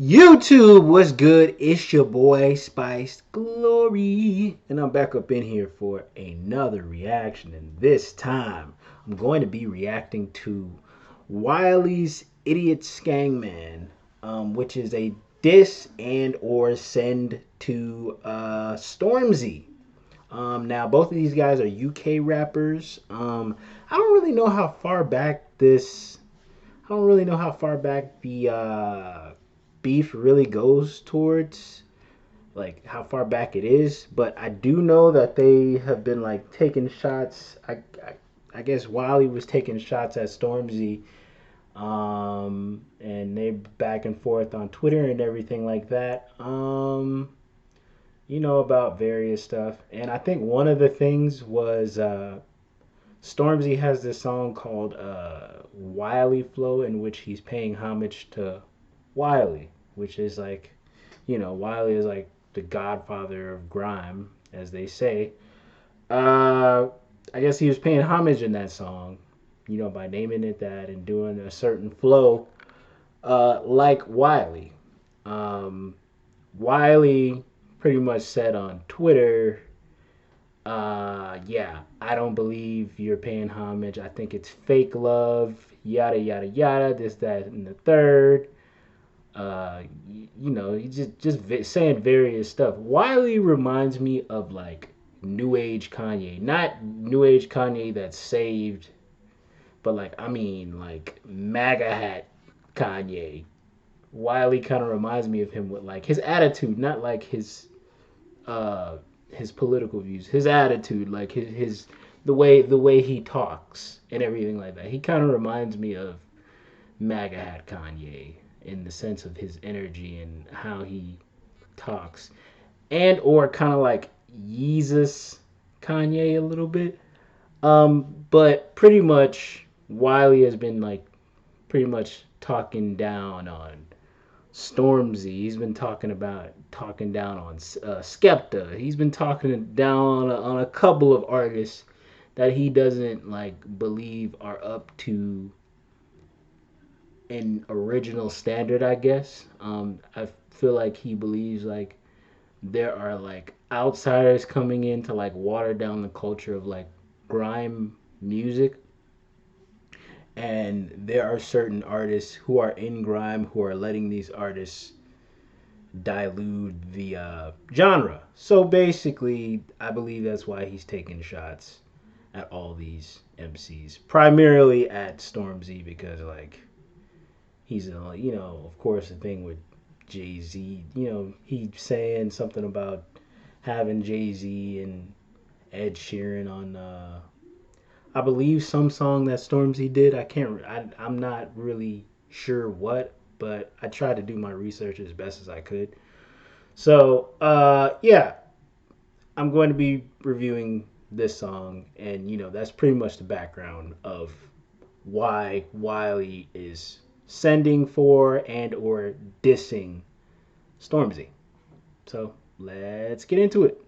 YouTube, what's good? It's your boy Spice Glory, and I'm back up in here for another reaction. And this time, I'm going to be reacting to wiley-Eediyat Skengman, which is a diss and or send to Stormzy. Now, both of these guys are UK rappers. I don't really know how far back this. I don't really know how far back the beef really goes towards, like how far back it is, but I do know that they have been like taking shots. I guess Wiley was taking shots at Stormzy, and they back and forth on Twitter and everything like that. About various stuff, and I think one of the things was Stormzy has this song called Wiley Flow, in which he's paying homage to Wiley, which is like, Wiley is like the godfather of grime, as they say. Uh, I guess he was paying homage in that song, by naming it that and doing a certain flow, like Wiley. Um, Wiley pretty much said on Twitter, yeah, I don't believe you're paying homage. I think it's fake love, yada yada yada, this, that, and the third. He's just saying various stuff. Wiley reminds me of like New Age Kanye, not New Age Kanye that's saved, but like I mean like MAGA hat Kanye. Wiley kind of reminds me of him with like his attitude, not like uh his political views, his attitude, like his the way he talks and everything like that. He kind of reminds me of MAGA hat Kanye in the sense of his energy and how he talks, and or kind of like Yeezus Kanye a little bit. But pretty much Wiley has been like pretty much talking down on Stormzy. He's been talking down on Skepta. He's been talking down on a couple of artists that he doesn't like believe are up to an original standard, I guess. I feel like he believes like there are like outsiders coming in to like water down the culture of like grime music, and there are certain artists who are in grime who are letting these artists dilute the genre. So basically, I believe that's why he's taking shots at all these MCs, primarily at Stormzy, because like he's of course the thing with Jay Z. He's saying something about having Jay Z and Ed Sheeran on. I believe some song that Stormzy did. I can't. I'm not really sure what, but I tried to do my research as best as I could. So yeah, I'm going to be reviewing this song, and that's pretty much the background of why Wiley is sending for and or dissing Stormzy. So let's get into it.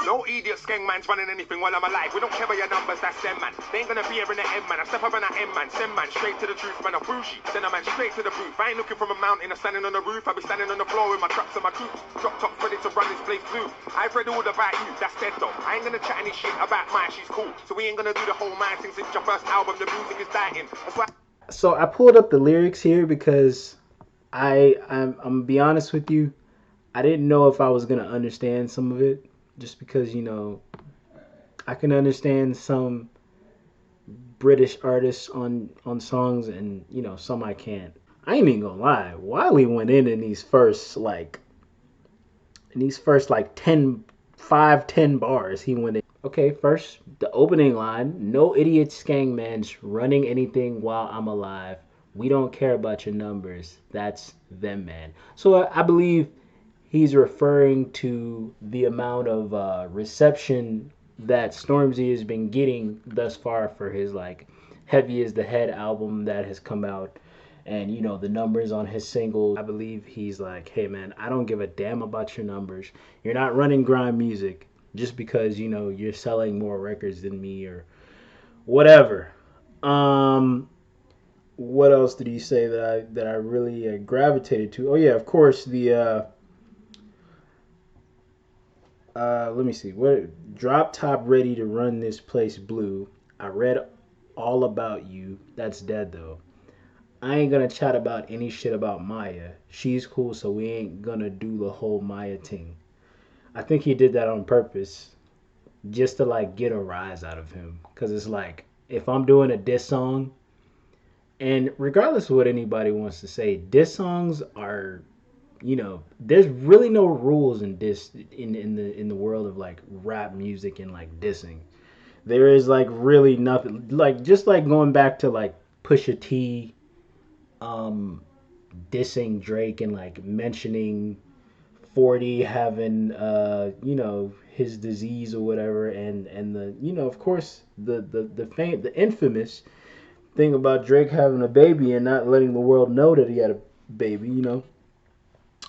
No idiot Skengman's running anything while I'm alive. We don't care about your numbers, that's them, man. They ain't gonna be here in the end, man. I step up in that end, man. Send man straight to the truth, man. I'm bougie. Send a man straight to the booth. I ain't looking from a mountain, I'm standing on the roof. I'll be standing on the floor with my trucks and my coops. Drop top ready to run this place through. I've read all about you, that's dead though. I ain't gonna chat any shit about mine, she's cool. So we ain't gonna do the whole man thing since your first album. The music is dying. That's why. So I pulled up the lyrics here because I'm gonna be honest with you. I didn't know if I was gonna understand some of it, just because I can understand some British artists on songs, and some I can't. I ain't even gonna lie. Wiley went in these first like 10 bars. He went in. Okay, first the opening line: "No idiot skangmans running anything while I'm alive. We don't care about your numbers. That's them, man." So I believe he's referring to the amount of reception that Stormzy has been getting thus far for his like Heavy is the Head album that has come out, And you know, the numbers on his single, I believe he's like, hey man, I don't give a damn about your numbers. You're not running grime music just because, you know, you're selling more records than me or whatever. Um, what else did he say that I really gravitated to? Oh yeah, of course the let me see. What drop top ready to run this place blue. I read all about you. That's dead though. I ain't gonna chat about any shit about Maya. She's cool, so we ain't gonna do the whole Maya thing. I think he did that on purpose, just to like get a rise out of him. Cause it's like if I'm doing a diss song, and regardless of what anybody wants to say, diss songs are, you know, there's really no rules in diss in the world of like rap music and like dissing. There is like really nothing, like just like going back to like Pusha T um dissing Drake and like mentioning 40 having you know, his disease or whatever, and the, you know, of course the infamous thing about Drake having a baby and not letting the world know that he had a baby, you know.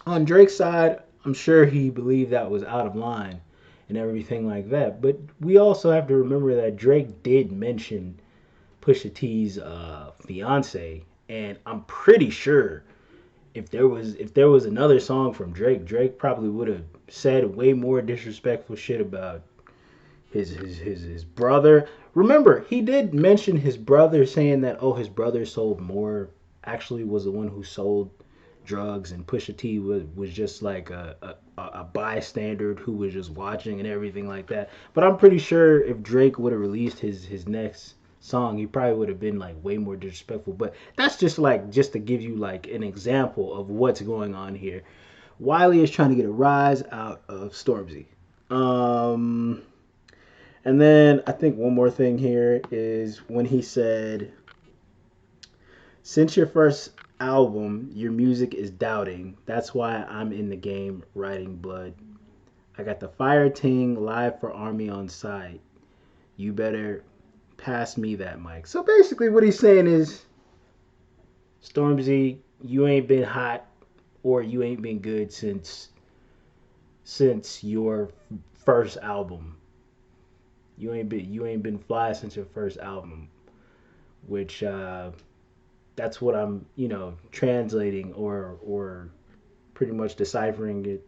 On Drake's side, I'm sure he believed that was out of line and everything like that. But we also have to remember that Drake did mention Pusha T's fiance, and I'm pretty sure if there was another song from Drake, Drake probably would have said way more disrespectful shit about his brother. Remember, he did mention his brother, saying that, oh, his brother sold more. Actually, was the one who sold drugs, and Pusha T was just like a bystander who was just watching and everything like that. But I'm pretty sure if Drake would have released his next song, he probably would have been like way more disrespectful. But that's just like just to give you like an example of what's going on here. Wiley is trying to get a rise out of Stormzy. Um, and then I think one more thing here is when he said, since your first album, your music is doubting. That's why I'm in the game writing blood. I got the fire ting live for Army on site. You better pass me that mic. So basically, what he's saying is, Stormzy, you ain't been hot or you ain't been good since your first album. You ain't been fly since your first album, which that's what I'm, you know, translating or pretty much deciphering it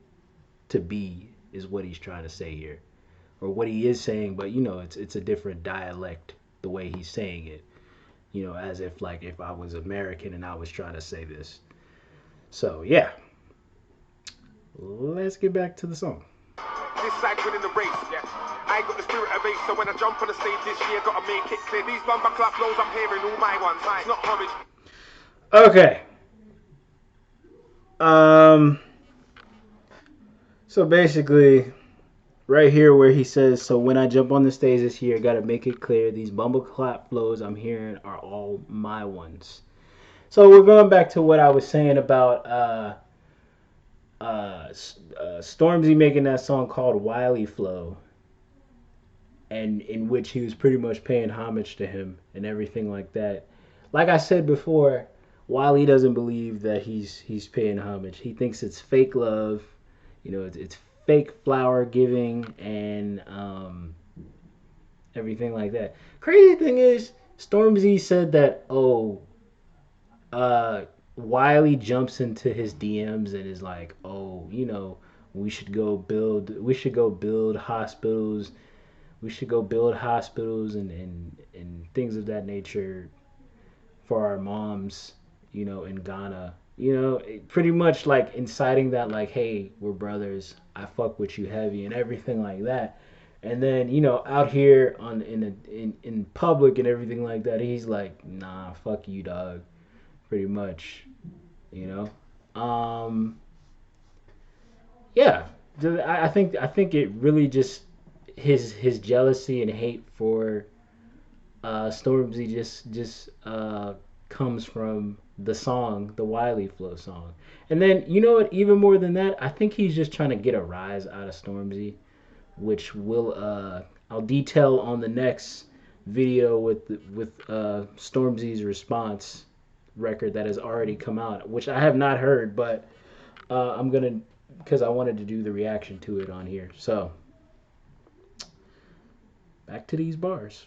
to be is what he's trying to say here, or what he is saying. But you know, it's a different dialect the way he's saying it. You know, as if like if I was American and I was trying to say this. So yeah, let's get back to the song. This side winning the race, yeah. I got the spirit of ace, so when I jump on the stage this year, gotta make it clear. These bumper clap flows I'm hearing all my ones. It's not homage. Okay. Um. So basically, right here where he says, so when I jump on the stage this year, gotta make it clear these bumbleclap flows I'm hearing are all my ones. So we're going back to what I was saying about Stormzy making that song called Wiley Flow, and in which he was pretty much paying homage to him and everything like that. Like I said before, Wiley doesn't believe that he's paying homage. He thinks it's fake love. You know, it's fake flower giving and everything like that. Crazy thing is, Stormzy said that, oh, Wiley jumps into his DMs and is like, oh, you know, we should go build hospitals, and things of that nature for our moms, you know, in Ghana. You know, pretty much like inciting that, like, hey, we're brothers. I fuck with you heavy and everything like that. And then, you know, out here in public and everything like that, he's like, nah, fuck you, dog. Pretty much, you know. Yeah, I think it really just his jealousy and hate for Stormzy just comes from the song, the Wiley Flow song. And then, you know what, even more than that, I think he's just trying to get a rise out of Stormzy, which will I'll detail on the next video with Stormzy's response record that has already come out, which I have not heard, but I'm gonna because I wanted to do the reaction to it on here. So back to these bars.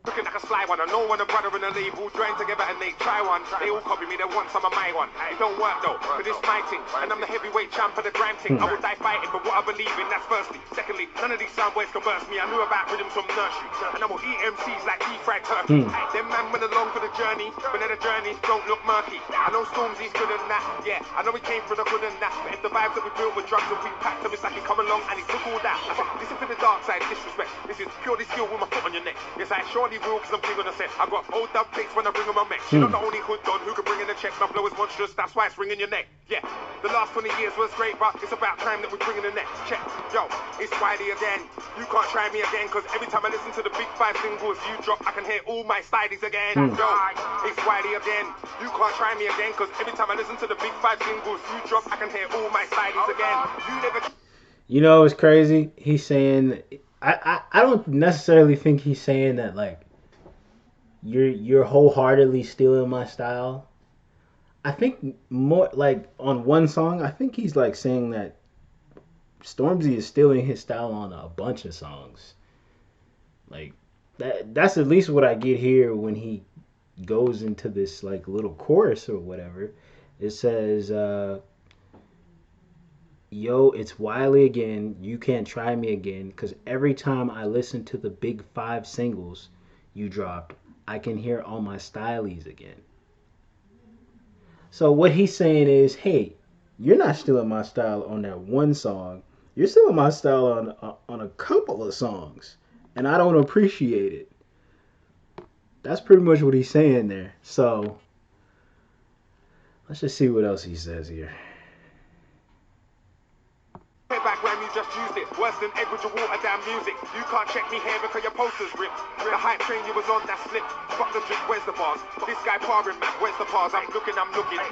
Looking like a sly one, I know when a brother and a label join together and they try one. They all copy me, they want some of my one. It don't work though, but it's my thing. And I'm the heavyweight champ of the grime thing. I will die fighting for what I believe in, that's firstly. Secondly, none of these sound boys can burst me. I knew about rhythms from nursery. And I will eat MCs like deep fried turkey. Them man went along for the journey, but then the journeys don't look murky. I know Stormzy's good and that, yeah. I know we came for the good and that. But if the vibes that we built with drugs and we packed them, it's like he come along and he took all that. I said, listen to the dark side, disrespect. This is purely skill with my foot on your neck. Yes, I surely will, cause I'm big on the set. I got old dub takes when I bring on my mech. You're not the only hood don who can bring in the checks. My flow is monstrous, that's why it's ringing your neck. Yeah, the last 20 years was great, but it's about time that we bring in the next check. Yo, it's Wiley again. You can't try me again, cause every time I listen to the big 5 singles you drop, I can hear all my stylies again. Yo, it's Wiley again. You can't try me again, cause every time I listen to the big 5 singles you drop, I can hear all my stylies again. You never. You know, it's crazy. He's saying, I don't necessarily think he's saying that like you're wholeheartedly stealing my style. I think more like on one song, I think he's like saying that Stormzy is stealing his style on a bunch of songs. Like that's at least what I get here when he goes into this like little chorus or whatever. It says yo, it's Wiley again. You can't try me again, because every time I listen to the big 5 singles you dropped, I can hear all my stylies again. So what he's saying is, hey, you're not stealing my style on that one song. You're stealing my style on a couple of songs, and I don't appreciate it. That's pretty much what he's saying there. So let's just see what else he says here. Back when you just used it, worse than Edward your water down music. You can't check me here because your posters ripped. The hype train you was on that slipped. Fuck the drip, where's the bars? This guy parring man, where's the pars? I'm looking.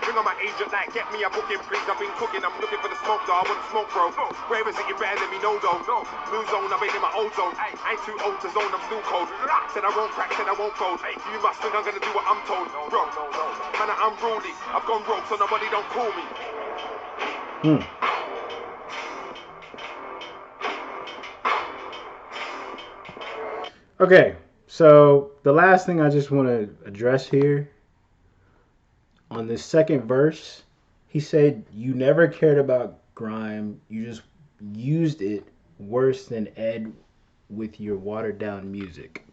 Bring on my agent like, get me a booking please. I've been cooking, I'm looking for the smoke though. I want to smoke bro. Where is it? You better let me know though. New zone, I've been in my old zone. I ain't too old to zone, I'm still cold. Said I won't crack, said I won't fold. You must think I'm gonna do what I'm told. Bro, man, I'm unruly. I've gone rogue so nobody don't call me. Okay, so the last thing I just want to address here on this second verse, he said, you never cared about grime, you just used it worse than Ed with your watered down music.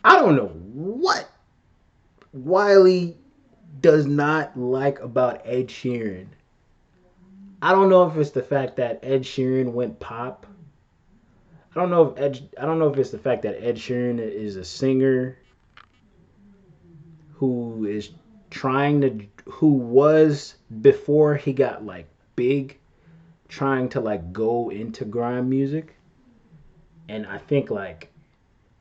I don't know what Wiley does not like about Ed Sheeran. I don't know if it's the fact that Ed Sheeran went pop. I don't know if it's the fact that Ed Sheeran is a singer who was before he got like big, trying to like go into grime music. And I think like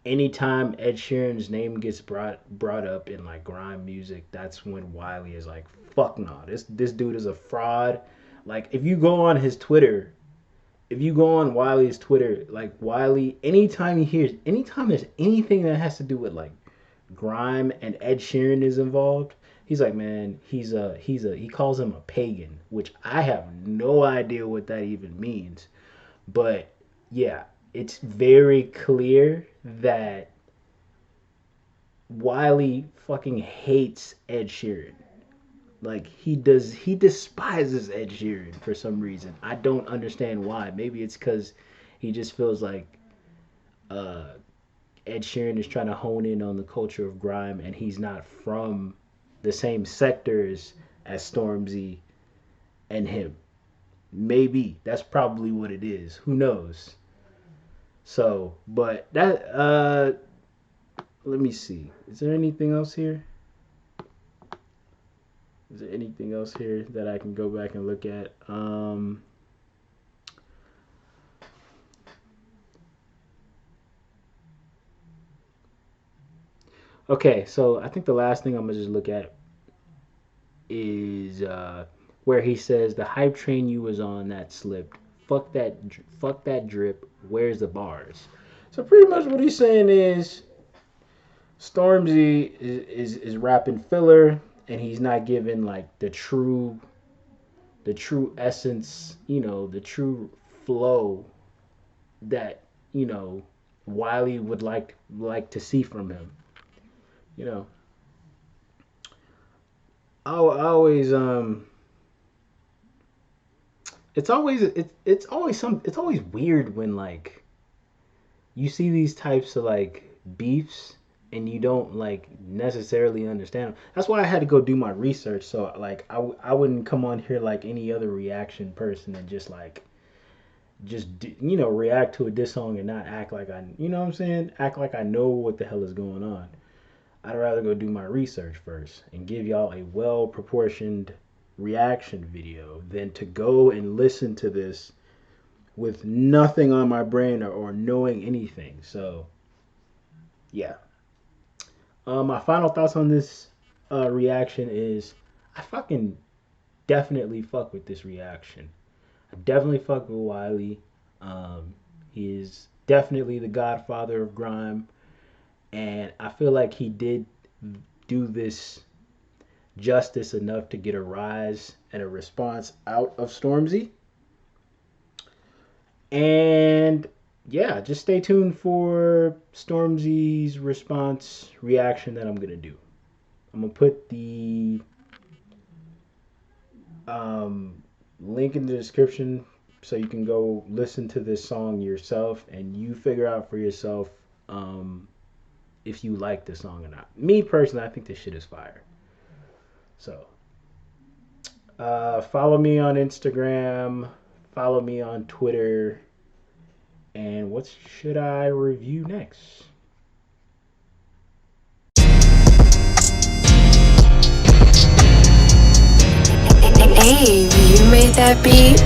anytime Ed Sheeran's name gets brought up in like grime music, that's when Wiley is like, fuck no, this dude is a fraud. Like if you go on Wiley's Twitter, like Wiley, anytime there's anything that has to do with like grime and Ed Sheeran is involved, he's like, man, he calls him a pagan, which I have no idea what that even means. But yeah, it's very clear that Wiley fucking hates Ed Sheeran. Like he despises Ed Sheeran for some reason. I don't understand why. Maybe it's because he just feels like Ed Sheeran is trying to hone in on the culture of grime, and he's not from the same sectors as Stormzy and him. Maybe that's probably what it is. Who knows? So, but that let me see. Is there anything else here? Is there anything else here that I can go back and look at? Okay, so I think the last thing I'm gonna just look at is where he says the hype train you was on that slipped. Fuck that drip. Where's the bars? So pretty much what he's saying is Stormzy is rapping filler, and he's not giving like the true essence, the true flow that Wiley would like to see from him. You know, I always it's always weird when like you see these types of like beefs and you don't like necessarily understand them. That's why I had to go do my research, so like I wouldn't come on here like any other reaction person and just like react to a diss song and not act like you know what I'm saying, act like I know what the hell is going on. I'd rather go do my research first and give y'all a well proportioned reaction video than to go and listen to this with nothing on my brain or knowing anything. So yeah. My final thoughts on this reaction is I fucking definitely fuck with this reaction. I definitely fuck with Wiley. He is definitely the godfather of grime, and I feel like he did do this justice enough to get a rise and a response out of Stormzy. And yeah, just stay tuned for Stormzy's response reaction that I'm gonna do. I'm gonna put the link in the description so you can go listen to this song yourself and you figure out for yourself if you like the song or not. Me personally, I think this shit is fire. So follow me on Instagram, follow me on Twitter, and what should I review next? Hey, you made that beat?